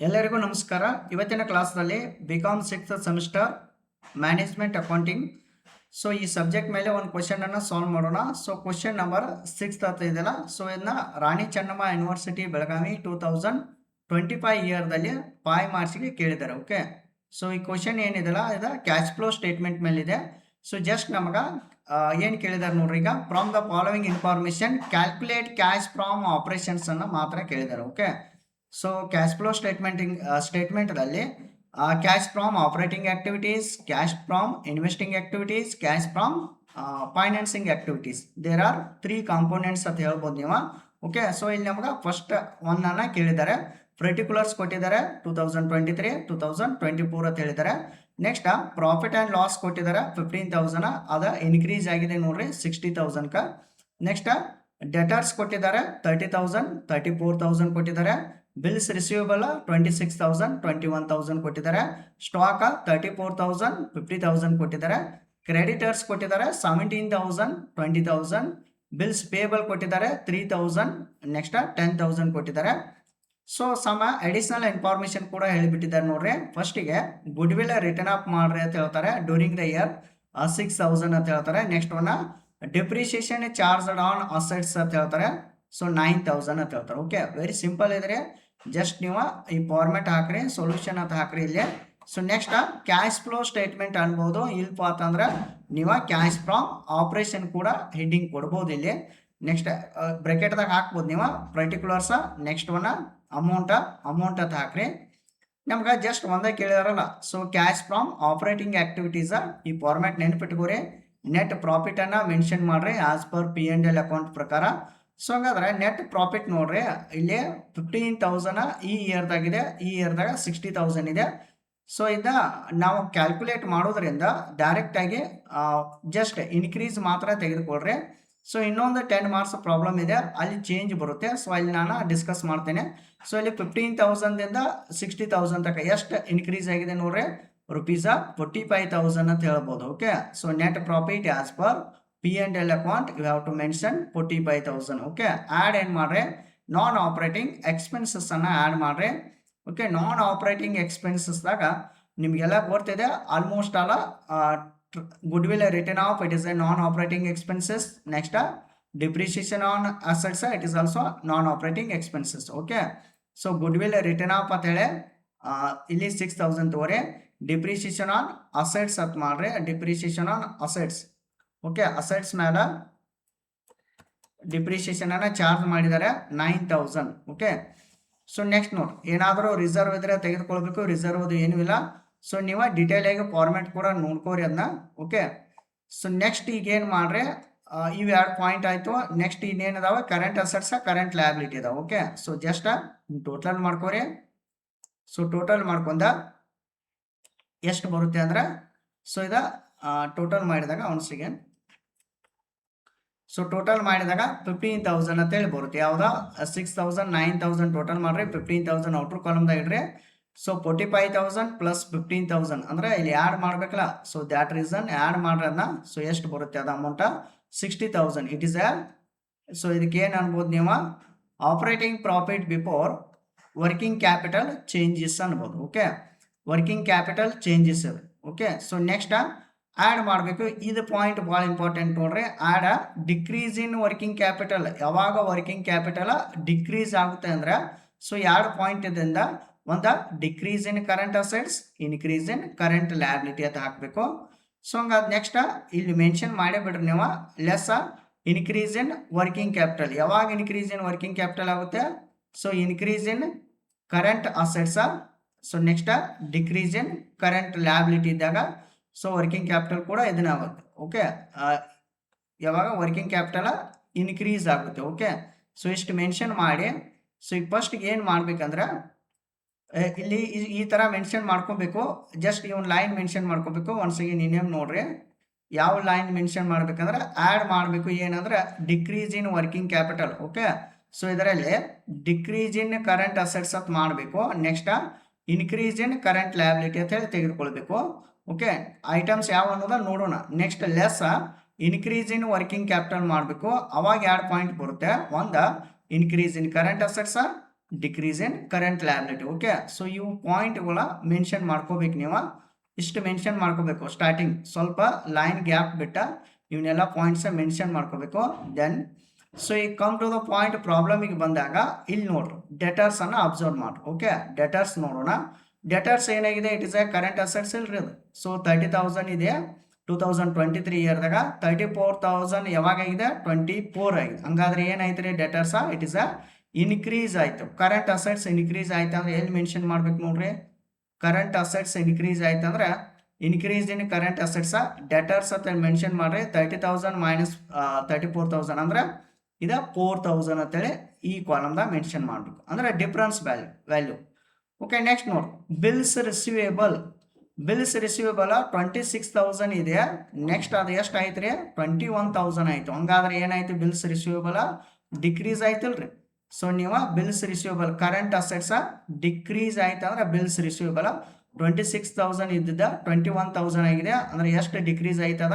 ಎಲ್ಲರಿಗೂ ನಮಸ್ಕಾರ. ಇವತ್ತಿನ ಕ್ಲಾಸ್ನಲ್ಲಿ BCom 6th semester management accounting. So ಈ ಸಬ್ಜೆಕ್ಟ್ ಮೇಲೆ ಒಂದು ಕ್ವಶನನ್ನು ಸಾಲ್ವ್ ಮಾಡೋಣ. ಸೊ ಕ್ವಶನ್ ನಂಬರ್ 6 ಅಂತ ಇದೆಯಲ್ಲ, ಸೊ ಇದನ್ನ ರಾಣಿ ಚೆನ್ನಮ್ಮ ಯೂನಿವರ್ಸಿಟಿ ಬೆಳಗಾವಿ 2025 ಇಯರ್ದಲ್ಲಿ 5 ಮಾರ್ಕ್ಸ್ಗೆ ಕೇಳಿದ್ದಾರೆ. ಓಕೆ, ಸೊ ಈ ಕ್ವಶನ್ ಏನಿದೆಲ್ಲ ಇದು ಕ್ಯಾಶ್ ಫ್ಲೋ ಸ್ಟೇಟ್ಮೆಂಟ್ ಮೇಲಿದೆ. ಸೊ ಜಸ್ಟ್ ನಮಗೆ ಏನು ಕೇಳಿದ್ದಾರೆ ನೋಡ್ರಿ, ಈಗ from the following information calculate cash from operations ಅನ್ನು ಮಾತ್ರ ಕೇಳಿದ್ದಾರೆ. ಓಕೆ, ಸೊ ಕ್ಯಾಶ್ ಫ್ಲೋ ಸ್ಟೇಟ್ಮೆಂಟ್ದಲ್ಲಿ cash from operating activities, cash from investing activities, cash from financing activities, there are 3 components ಅಂತ ಹೇಳ್ಬೋದು ನೀವು. ಓಕೆ, ಸೊ ಇಲ್ಲಿ ನಮ್ಗೆ ಫಸ್ಟ್ ಒನ್ನ ಕೇಳಿದ್ದಾರೆ, ಪರ್ಟಿಕ್ಯುಲರ್ಸ್ ಕೊಟ್ಟಿದ್ದಾರೆ 2023 2024 ಅಂತ ಹೇಳಿದ್ದಾರೆ. ನೆಕ್ಸ್ಟ್ ಪ್ರಾಫಿಟ್ ಆ್ಯಂಡ್ ಲಾಸ್ ಕೊಟ್ಟಿದ್ದಾರೆ 15,000, ಅದ ಇನ್ಕ್ರೀಸ್ ಆಗಿದೆ ನೋಡ್ರಿ 60,000. ನೆಕ್ಸ್ಟ್ ಡೆಟರ್ಸ್ ಕೊಟ್ಟಿದ್ದಾರೆ 30,000 34,000 ಕೊಟ್ಟಿದ್ದಾರೆ. ಬಿಲ್ಸ್ ರಿಸೀವಬಲ್ 26,000 21,000 ಕೊಟ್ಟಿದ್ದಾರೆ. ಸ್ಟಾಕ್ 34,000 50,000 ಕೊಟ್ಟಿದ್ದಾರೆ. ಕ್ರೆಡಿಟರ್ಸ್ ಕೊಟ್ಟಿದ್ದಾರೆ 17,000 20,000. ಬಿಲ್ಸ್ ಪೇಬಲ್ ಕೊಟ್ಟಿದ್ದಾರೆ 3,000. ನೆಕ್ಸ್ಟ್ 10,000 ಕೊಟ್ಟಿದ್ದಾರೆ. ಸೊ ಸಮ ಅಡಿಷನಲ್ ಇನ್ಫಾರ್ಮೇಶನ್ ಕೂಡ ಹೇಳಿಬಿಟ್ಟಿದ್ದಾರೆ ನೋಡ್ರಿ. ಫಸ್ಟಿಗೆ ಗುಡ್ ವಿಲ್ ರಿಟರ್ನ್ ಅಪ್ ಮಾಡ್ರಿ ಅಂತ ಹೇಳ್ತಾರೆ ಡ್ಯೂರಿಂಗ್ ದ ಇಯರ್ 6,000 ಅಂತ ಹೇಳ್ತಾರೆ. ನೆಕ್ಸ್ಟ್ ಒನ್ನ ಡೆಪ್ರಿಸಿಯೇಷನ್ ಚಾರ್ಜ್ಡ್ ಆನ್ ಅಸೆಟ್ಸ್ ಅಂತ ಹೇಳ್ತಾರೆ. ಸೊ 9,000 ಅಂತ ಹೇಳ್ತಾರೆ. ಓಕೆ, ವೆರಿ ಸಿಂಪಲ್ ಇದ್ರೆ ಜಸ್ಟ್ ನೀವು ಈ ಫಾರ್ಮೆಟ್ ಹಾಕ್ರಿ, ಸೊಲ್ಯೂಷನ್ ಅಂತ ಹಾಕ್ರಿ ಇಲ್ಲಿ. So next cash flow statement ಅನ್ಬೋದು. ಇಲ್ಪ ಅಂತಂದ್ರೆ ನೀವು ಕ್ಯಾಶ್ ಫ್ರಾಮ್ ಆಪರೇಷನ್ ಕೂಡ ಹೆಡ್ಡಿಂಗ್ ಕೊಡ್ಬೋದು ಇಲ್ಲಿ. ನೆಕ್ಸ್ಟ್ ಬ್ರಾಕೆಟ್ದಾಗ ಹಾಕ್ಬೋದು ನೀವು ಪರ್ಟಿಕ್ಯುಲರ್ಸ್. ನೆಕ್ಸ್ಟ್ ಒನ್ನ ಅಮೌಂಟ್ ಅಂತ ಹಾಕ್ರಿ. ನಮ್ಗೆ ಜಸ್ಟ್ ಒಂದೇ ಕೇಳಿದಾರಲ್ಲ, so cash from operating activities ಈ ಫಾರ್ಮ್ಯಾಟ್ ನೆನ್ಪಿಟ್ಕೋರಿ. ನೆಟ್ ಪ್ರಾಫಿಟ್ ಅನ್ನ ಮೆನ್ಷನ್ ಮಾಡ್ರಿ ಆಸ್ ಪರ್ P&L ಅಕೌಂಟ್ ಪ್ರಕಾರ. ಸೊ ಹಂಗಾದ್ರೆ ನೆಟ್ ಪ್ರಾಫಿಟ್ ನೋಡ್ರಿ, ಇಲ್ಲಿ 15,000 ಈ ಇಯರ್ದಾಗಿದೆ, ಈ ಇಯರ್ದಾಗ 60,000 ಇದೆ. ಸೊ ಇದ ನಾವು ಕ್ಯಾಲ್ಕುಲೇಟ್ ಮಾಡೋದ್ರಿಂದ ಡೈರೆಕ್ಟ್ ಆಗಿ ಜಸ್ಟ್ ಇನ್ಕ್ರೀಸ್ ಮಾತ್ರ ತೆಗೆದುಕೊಳ್ರಿ. ಸೊ ಇನ್ನೊಂದು 10 ಮಾರ್ಕ್ಸ್ ಪ್ರಾಬ್ಲಮ್ ಇದೆ, ಅಲ್ಲಿ ಚೇಂಜ್ ಬರುತ್ತೆ. ಸೊ ಅಲ್ಲಿ ನಾನು ಡಿಸ್ಕಸ್ ಮಾಡ್ತೇನೆ. ಸೊ ಇಲ್ಲಿ 15,000 60,000 ತನಕ ಎಷ್ಟು ಇನ್ಕ್ರೀಸ್ ಆಗಿದೆ ನೋಡ್ರಿ, ರುಪೀಸ್ 45,000 ಅಂತ ಹೇಳ್ಬೋದು. Okay, so net profit as per P&L account you have to mention 45,000. Okay, add ಏನು ಮಾಡ್ರಿ, ನಾನ್ ಆಪರೇಟಿಂಗ್ ಎಕ್ಸ್ಪೆನ್ಸಸ್ ಅನ್ನ ಆ್ಯಡ್ ಮಾಡ್ರಿ. ಓಕೆ, ನಾನ್ ಆಪರೇಟಿಂಗ್ ಎಕ್ಸ್ಪೆನ್ಸಸ್ದಾಗ ನಿಮಗೆಲ್ಲ ಗೊತ್ತಿದೆ almost all goodwill return off it is a non operating expenses. Next depreciation on assets it is also non operating expenses. Okay, so goodwill return off ಅಂತ ಹೇಳಿ ಇಲ್ಲಿ 6,000 ತಗೋರಿ. Depreciation on assets ಅಂತ ಮಾಡ್ರಿ, depreciation on assets. Okay, assets ಮೇಲೆ depreciation ಅನ್ನ charge ಮಾಡಿದ್ದಾರೆ 9,000. Okay, so next ನೋಡಿ, ಏನಾದರೂ ರಿಸರ್ವ್ ಇದ್ರೆ ತೆಗೆದುಕೊಳ್ಬೇಕು, ರಿಸರ್ವ್ ಏನೂ ಇಲ್ಲ. ಸೊ ನೀವು ಡಿಟೇಲ್ ಆಗಿ ಫಾರ್ಮೆಟ್ ಕೂಡ ನೋಡ್ಕೋರಿ ಅದನ್ನ. ಓಕೆ, ಸೊ ನೆಕ್ಸ್ಟ್ ಈಗ ಏನು ಮಾಡ್ರಿ, ಇವು 2 ಪಾಯಿಂಟ್ ಆಯ್ತು. ನೆಕ್ಸ್ಟ್ ಇನ್ನೇನದಾವ, ಕರೆಂಟ್ ಅಸೆಟ್ಸ್ ಕರೆಂಟ್ ಲಯಬಿಲಿಟಿ ಅದಾವ. ಓಕೆ, ಸೊ ಜಸ್ಟ್ ಟೋಟಲ್ ಮಾಡ್ಕೋರಿ. ಸೊ ಟೋಟಲ್ ಮಾಡ್ಕೊಂಡ ಎಷ್ಟು ಬರುತ್ತೆ ಅಂದ್ರೆ, ಸೊ ಇದ ಟೋಟಲ್ ಮಾಡಿದಾಗ ಒನ್ಸಿಗೆ, ಸೊ ಟೋಟಲ್ ಮಾಡಿದಾಗ 15,000 ಅಂತೇಳಿ ಬರುತ್ತೆ. ಯಾವ್ದ 6,000 9,000 ಟೋಟಲ್ ಮಾಡ್ರಿ, 15,000 ಔಟರ್ ಕಾಲಮ್ದಾಗ ಇಡ್ರಿ. ಸೊ 45,000 ಪ್ಲಸ್ 15,000 ಅಂದ್ರೆ ಇಲ್ಲಿ ಆ್ಯಡ್ ಮಾಡ್ಬೇಕಲ್ಲ. ಸೊ ದ್ಯಾಟ್ ರೀಸನ್ ಆ್ಯಡ್ ಮಾಡ್ರಿ ಅದನ್ನ. ಸೊ ಎಷ್ಟು ಬರುತ್ತೆ ಅದ ಅಮೌಂಟ್ 60,000. ಇಟ್ ಇಸ್ ಸೊ ಇದಕ್ಕೆ ಏನು ಅನ್ಬೋದು ನೀವು, operating profit before working capital changes ಅನ್ಬೋದು. ಓಕೆ, ವರ್ಕಿಂಗ್ ಕ್ಯಾಪಿಟಲ್ ಚೇಂಜಸ್ ಇದೆ. ಓಕೆ, ಸೊ ನೆಕ್ಸ್ಟ್ ಆ್ಯಡ್ ಮಾಡಬೇಕು. ಇದು ಪಾಯಿಂಟ್ ಭಾಳ ಇಂಪಾರ್ಟೆಂಟ್ ನೋಡ್ರಿ. Add decrease in working capital. ಯಾವಾಗ ವರ್ಕಿಂಗ್ ಕ್ಯಾಪಿಟಲ್ ಡಿಕ್ರೀಸ್ ಆಗುತ್ತೆ ಅಂದ್ರೆ, ಸೊ 2 ಪಾಯಿಂಟ್ ಇದರಿಂದ, ಒಂದು decrease in current assets, increase in current liability ಅಂತ ಹಾಕಬೇಕು. ಸೊ ಹಂಗಾದ ನೆಕ್ಸ್ಟ್ ಇಲ್ಲಿ ಮೆನ್ಷನ್ ಮಾಡೇ ಬಿಡ್ರಿ ನೀವು, less increase in working capital. ಯಾವಾಗ ಇನ್ಕ್ರೀಸ್ ಇನ್ ವರ್ಕಿಂಗ್ ಕ್ಯಾಪಿಟಲ್ ಆಗುತ್ತೆ, so increase in current assets. So next decrease in current liability ಇದ್ದಾಗ so working capital ಕೂಡ ಇದನ್ನ ಆಗುತ್ತೆ. ಓಕೆ, ಯಾವಾಗ ವರ್ಕಿಂಗ್ ಕ್ಯಾಪಿಟಲ್ ಇನ್ಕ್ರೀಸ್ ಆಗುತ್ತೆ. ಓಕೆ, ಸೊ ಇಷ್ಟು ಮೆನ್ಷನ್ ಮಾಡಿ. ಸೊ ಈಗ ಫಸ್ಟ್ಗೆ ಏನು ಮಾಡ್ಬೇಕಂದ್ರೆ, ಇಲ್ಲಿ ಈ ಥರ ಮೆನ್ಷನ್ ಮಾಡ್ಕೋಬೇಕು. ಜಸ್ಟ್ ಈ ಒಂದು ಲೈನ್ ಮೆನ್ಷನ್ ಮಾಡ್ಕೋಬೇಕು. ಒನ್ಸಿಗೆ ನೀನೇನು ನೋಡ್ರಿ, ಯಾವ ಲೈನ್ ಮೆನ್ಷನ್ ಮಾಡ್ಬೇಕಂದ್ರೆ ಆ್ಯಡ್ ಮಾಡಬೇಕು. ಏನಂದ್ರೆ decrease in working capital. Okay, so ಇದರಲ್ಲಿ ಡಿಕ್ರೀಸ್ ಇನ್ ಕರೆಂಟ್ ಅಸೆಟ್ಸ್ ಅಂತ ಮಾಡಬೇಕು. Next increase in current liability ಅಂತ ಹೇಳಿ ತೆಗೆದುಕೊಳ್ಬೇಕು. ಓಕೆ, ಐಟಮ್ಸ್ ಯಾವ ಅನ್ನೋದ ನೋಡೋಣ. Next less increase in working capital ಮಾಡಬೇಕು. ಅವಾಗ 2 ಪಾಯಿಂಟ್ ಬರುತ್ತೆ. ಒಂದು increase in current assets, decrease in current liability. Okay, so ಇವು ಪಾಯಿಂಟ್ಗಳ ಮೆನ್ಷನ್ ಮಾಡ್ಕೋಬೇಕು. ನೀವು ಇಷ್ಟು ಮೆನ್ಷನ್ ಮಾಡ್ಕೋಬೇಕು ಸ್ಟಾರ್ಟಿಂಗ್, ಸ್ವಲ್ಪ ಲೈನ್ ಗ್ಯಾಪ್ ಬಿಟ್ಟ ಇವನ್ನೆಲ್ಲ ಪಾಯಿಂಟ್ಸ್ ಮೆನ್ಷನ್ ಮಾಡ್ಕೋಬೇಕು. ದೆನ್ ಸೊ ಈಗ ಕಮ್ ಟು ದ ಪಾಯಿಂಟ್ ಪ್ರಾಬ್ಲಮಿಗೆ ಬಂದಾಗ ಇಲ್ಲಿ ನೋಡ್ರಿ ಡೆಟರ್ಸ್ ಅನ್ನ ಅಬ್ಸರ್ವ್ ಮಾಡ್ರಿ. ಓಕೆ, ಡೆಟರ್ಸ್ ನೋಡೋಣ. ಡೆಟರ್ಸ್ ಏನಾಗಿದೆ, it is A current assets ಇಲ್ರಿ ಅದು. ಸೊ 30,000 ಇದೆ 2023 ಇಯರ್ದಾಗ. 34,000 ಯಾವಾಗಾಗಿದೆ, 24 ಆಗಿದೆ. ಹಂಗಾದ್ರೆ ಏನಾಯ್ತು ರೀ ಡೆಟರ್ಸ, ಇಟ್ ಇಸ್ ಅ ಇನ್ಕ್ರೀಸ್ ಆಯ್ತು. ಕರೆಂಟ್ ಅಸೆಟ್ಸ್ ಇನ್ಕ್ರೀಸ್ ಆಯ್ತು ಅಂದ್ರೆ ಎಲ್ಲಿ ಮೆನ್ಷನ್ ಮಾಡ್ಬೇಕು ನೋಡ್ರಿ, ಕರೆಂಟ್ ಅಸೆಟ್ಸ್ ಇನ್ಕ್ರೀಸ್ ಆಯ್ತು ಅಂದ್ರೆ increase in current assets debtors ಅಂತ ಮೆನ್ಷನ್ ಮಾಡ್ರಿ. 30,000 ಮೈನಸ್ 34,000 ಅಂದ್ರೆ ಇದು 4,000 ಅಂತೇಳಿ ಈ ಕಾಲಮ್ದಾಗ ಮೆನ್ಷನ್ ಮಾಡಬೇಕು, ಅಂದ್ರೆ ಡಿಫರೆನ್ಸ್ ವ್ಯಾಲ್ಯೂ. ಓಕೆ, ನೆಕ್ಸ್ಟ್ ನೋಡಿ ಬಿಲ್ಸ್ ರಿಸೀವೇಬಲ್. ಬಿಲ್ಸ್ ರಿಸೀವೇಬಲ್ 26,000 ಇದೆ. ನೆಕ್ಸ್ಟ್ ಅದು ಎಷ್ಟು ಆಯ್ತು ರೀ, 21,000 ಆಯ್ತು. ಹಂಗಾದ್ರೆ ಏನಾಯ್ತು, ಬಿಲ್ಸ್ ರಿಸೀವೇಬಲ್ ಡಿಕ್ರೀಸ್ ಆಯ್ತಲ್ರಿ. ಸೊ ನೀವು bills receivable current assets decrease ಆಯ್ತು ಅಂದ್ರೆ ಬಿಲ್ಸ್ ರಿಸೀವೇಬಲ್ 26,000 ಇದ್ದಿದ್ದ 21,000 ಆಗಿದೆ. ಅಂದ್ರೆ ಎಷ್ಟು ಡಿಕ್ರೀಸ್ ಆಯ್ತದ,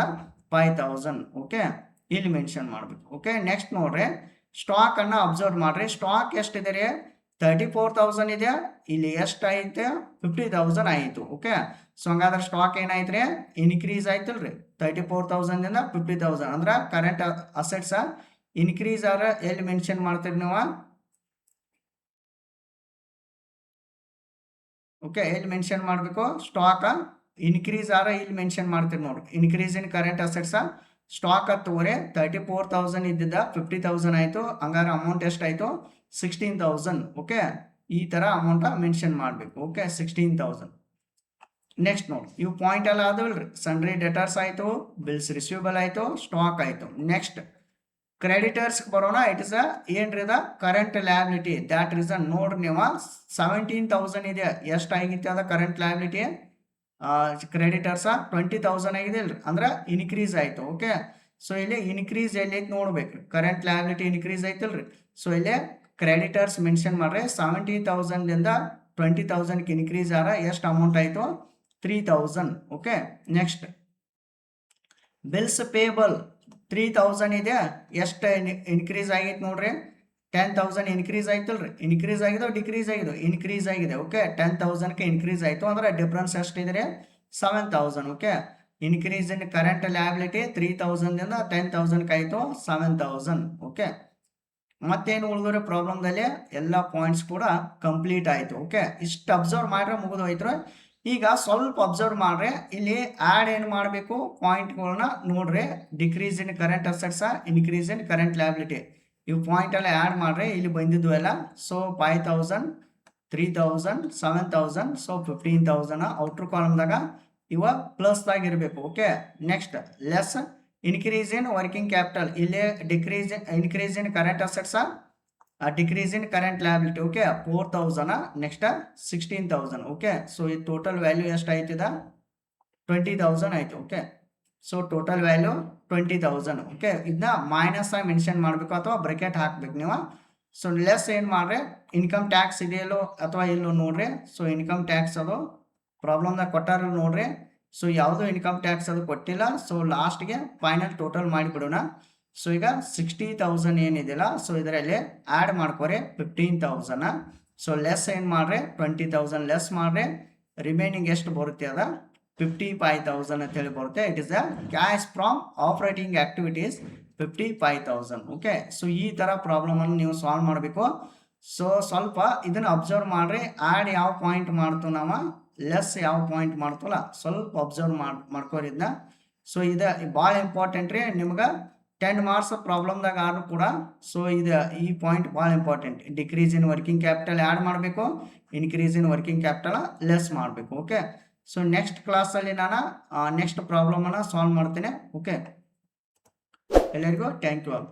5,000. ಓಕೆ, ಇಲ್ಲಿ ಮೆನ್ಷನ್ ಮಾಡ್ಬೇಕು. ಓಕೆ, ನೆಕ್ಸ್ಟ್ ನೋಡ್ರಿ ಸ್ಟಾಕ್ ಅನ್ನ ಅಬ್ಸರ್ವ್ ಮಾಡ್ರಿ. ಸ್ಟಾಕ್ ಎಷ್ಟಿದೆ ರೀ, 34,000 ಇದೆ. ಇಲ್ಲಿ ಎಷ್ಟು ಐತೆ, 50,000 ಆಯಿತು. ಓಕೆ, ಸೊ ಹಂಗಾದ್ರೆ ಸ್ಟಾಕ್ ಏನಾಯ್ತು ರೀ, ಇನ್ಕ್ರೀಸ್ ಆಯ್ತಲ್ರಿ. 34,000 ಇಂದ 50,000 ಅಂದ್ರೆ ಕರೆಂಟ್ ಅಸೆಟ್ಸ್ ಇನ್ಕ್ರೀಸ್ ಆದ್ರೆ ಎಲ್ಲಿ ಮೆನ್ಷನ್ ಮಾಡ್ತೀರಿ ನೀವು. ಓಕೆ, ಎಲ್ಲಿ ಮೆನ್ಷನ್ ಮಾಡಬೇಕು, ಸ್ಟಾಕ್ ಇನ್ಕ್ರೀಸ್ ಆದ್ರೆ ಇಲ್ಲಿ ಮೆನ್ಷನ್ ಮಾಡ್ತೀರಿ ನೋಡ್ರಿ. Increase in current assets stock ಹತ್ತುವರೆ 34,000 ಇದ್ದಿದ್ದ 50,000 ಆಯಿತು. ಹಂಗಾರೆ ಅಮೌಂಟ್ ಎಷ್ಟಾಯಿತು, 16,000. ಓಕೆ, ಈ ಥರ ಅಮೌಂಟ್ ಮೆನ್ಷನ್ ಮಾಡಬೇಕು. ಓಕೆ, 16,000. ನೆಕ್ಸ್ಟ್ ನೋಡಿ ಇವು ಪಾಯಿಂಟ್ ಎಲ್ಲ ಆದವಲ್ರಿ. ಸನ್ರಿ ಡೆಟರ್ಸ್ ಆಯಿತು, ಬಿಲ್ಸ್ ರಿಸೀವಬಲ್ ಆಯಿತು, ಸ್ಟಾಕ್ ಆಯಿತು. ನೆಕ್ಸ್ಟ್ ಕ್ರೆಡಿಟರ್ಸ್ಗೆ ಬರೋಣ. ಇಟ್ ಇಸ್ ಏನ್ರಿ ಅದ ಕರೆಂಟ್ ಲಯಬಿಲಿಟಿ. ದ್ಯಾಟ್ ರೀಸನ್ ನೋಡ್ರಿ ನೀವು 17,000 ಇದೆ. ಎಷ್ಟಾಗಿತ್ತು ಅದ ಕರೆಂಟ್ ಲಯಬಿಲಿಟಿ, ಕ್ರೆಡಿಟರ್ಸ್ 20,000 ಆಗಿದೆ ಇಲ್ರಿ, ಅಂದ್ರೆ ಇನ್ಕ್ರೀಸ್ ಆಯ್ತು. ಓಕೆ, ಸೊ ಇಲ್ಲಿ ಇನ್ಕ್ರೀಸ್ ಎಲ್ಲಿ ಐತಿ ನೋಡ್ಬೇಕು. ಕರೆಂಟ್ ಲಯಬಿಲಿಟಿ ಇನ್ಕ್ರೀಸ್ ಐತಲ್ರಿ. ಸೊ ಇಲ್ಲಿ ಕ್ರೆಡಿಟರ್ಸ್ ಮೆನ್ಷನ್ ಮಾಡ್ರಿ. 17,000 ಇಂದ 20,000 ಇನ್ಕ್ರೀಸ್ ಆರ ಎಷ್ಟು ಅಮೌಂಟ್ ಆಯ್ತು, 3,000. ಓಕೆ, ನೆಕ್ಸ್ಟ್ ಬಿಲ್ಸ್ ಪೇಬಲ್ 3,000 ಇದೆ. ಎಷ್ಟು ಇನ್ಕ್ರೀಸ್ ಆಗೈತೆ ನೋಡ್ರಿ, 10,000 ಇನ್ಕ್ರೀಸ್ ಆಯ್ತಲ್ರಿ. ಇನ್ಕ್ರೀಸ್ ಆಗಿದೋ ಡಿಕ್ರೀಸ್ ಆಗಿದೋ, ಇನ್ಕ್ರೀಸ್ ಆಗಿದೆ. ಓಕೆ, 10,000ಕ್ಕೆ ಇನ್ಕ್ರೀಸ್ ಆಯಿತು ಅಂದ್ರೆ ಡಿಫ್ರೆನ್ಸ್ ಎಷ್ಟಿದೆ, 7,000. Okay, increase in current liability 3,000 ಇಂದ 10,000ಕ್ಕೆ ಆಯಿತು 7,000. ಓಕೆ, ಮತ್ತೇನು ಉಳಿದ್ರೆ ಪ್ರಾಬ್ಲಮ್ದಲ್ಲಿ ಎಲ್ಲ ಪಾಯಿಂಟ್ಸ್ ಕೂಡ ಕಂಪ್ಲೀಟ್ ಆಯಿತು. ಓಕೆ, ಇಷ್ಟು ಅಬ್ಸರ್ವ್ ಮಾಡ್ರೆ ಮುಗಿದು ಹೋಯ್ತು. ಈಗ ಸ್ವಲ್ಪ ಅಬ್ಸರ್ವ್ ಮಾಡ್ರೆ ಇಲ್ಲಿ ಆ್ಯಡ್ ಏನು ಮಾಡಬೇಕು, ಪಾಯಿಂಟ್ಗಳನ್ನ ನೋಡ್ರಿ. Decrease in current assets, increase in current liability, ಇವು ಪಾಯಿಂಟ್ ಎಲ್ಲ ಆ್ಯಡ್ ಮಾಡ್ರಿ. ಇಲ್ಲಿ ಬಂದಿದ್ದು ಎಲ್ಲ. ಸೊ 5,000, 3,000, 7,000, ಸೊ 15,000 ಔಟ್ರ್ ಕಾಲಮ್ದಾಗ ಇವ ಪ್ಲಸ್ದಾಗ ಇರಬೇಕು. Okay, next less increase in working capital. ಇಲ್ಲಿ increase in current assets, decrease in current liability. Okay, 4,000. Next 16,000. Okay, so ಈ ಟೋಟಲ್ ವ್ಯಾಲ್ಯೂ ಎಷ್ಟು ಆಯ್ತಿದ, 20,000 ಆಯ್ತು. Okay, so total value 20,000. Okay, ಇದನ್ನ ಮೈನಸ್ ಆಗಿ ಮೆನ್ಷನ್ ಮಾಡಬೇಕು ಅಥವಾ ಬ್ರೆಕೆಟ್ ಹಾಕ್ಬೇಕು ನೀವು. ಸೊ ಲೆಸ್ ಏನು ಮಾಡ್ರಿ, ಇನ್ಕಮ್ ಟ್ಯಾಕ್ಸ್ ಇದೆಯಲ್ಲೋ ಅಥವಾ ಇಲ್ಲೋ ನೋಡ್ರಿ. ಸೊ ಇನ್ಕಮ್ ಟ್ಯಾಕ್ಸ್ ಅದು ಪ್ರಾಬ್ಲಮ್ದಾಗ ಕೊಟ್ಟಾರ ನೋಡ್ರಿ. ಸೊ ಯಾವುದೋ ಇನ್ಕಮ್ ಟ್ಯಾಕ್ಸ್ ಅದು ಕೊಟ್ಟಿಲ್ಲ. ಸೊ ಲಾಸ್ಟ್ಗೆ ಫೈನಲ್ ಟೋಟಲ್ ಮಾಡಿಬಿಡೋಣ. ಸೊ ಈಗ 60,000 ಏನಿದೆಯಲ್ಲ, ಸೊ ಇದರಲ್ಲಿ ಆ್ಯಡ್ ಮಾಡ್ಕೊರಿ 15,000. ಸೊ ಲೆಸ್ ಏನು ಮಾಡ್ರಿ, 20,000 ಲೆಸ್ ಮಾಡ್ರಿ. ರಿಮೈನಿಂಗ್ ಎಷ್ಟು ಬರುತ್ತೆ ಅದ 55,000 ಅಂತೇಳಿ ಬರುತ್ತೆ. It is a cash from operating activities 55,000. Okay, so ಈ ಥರ ಪ್ರಾಬ್ಲಮನ್ನು ನೀವು ಸಾಲ್ವ್ ಮಾಡಬೇಕು. ಸೊ ಸ್ವಲ್ಪ ಇದನ್ನು ಅಬ್ಸರ್ವ್ ಮಾಡ್ರಿ. ಆ್ಯಡ್ ಯಾವ ಪಾಯಿಂಟ್ ಮಾಡ್ತು ನಾವು, ಲೆಸ್ ಯಾವ ಪಾಯಿಂಟ್ ಮಾಡ್ತಲ್ಲ, ಸ್ವಲ್ಪ ಅಬ್ಸರ್ವ್ ಮಾಡ್ಕೋರಿ ಇದನ್ನ. ಸೊ ಇದು ಭಾಳ ಇಂಪಾರ್ಟೆಂಟ್ ರೀ ನಿಮ್ಗೆ 10 ಮಾರ್ಕ್ಸ್ ಪ್ರಾಬ್ಲಮ್ದಾಗ ಆದ್ರೂ ಕೂಡ. ಸೊ ಇದು ಈ ಪಾಯಿಂಟ್ ಭಾಳ important. Decrease in working capital add ಮಾಡಬೇಕು, increase in working capital less ಮಾಡಬೇಕು. ಓಕೆ, ಸೊ ನೆಕ್ಸ್ಟ್ ಕ್ಲಾಸಲ್ಲಿ ನಾನು ನೆಕ್ಸ್ಟ್ ಪ್ರಾಬ್ಲಮನ್ನು ಸಾಲ್ವ್ ಮಾಡ್ತೇನೆ. ಓಕೆ, ಎಲ್ಲರಿಗೂ ಥ್ಯಾಂಕ್ ಯು ಆಲ್.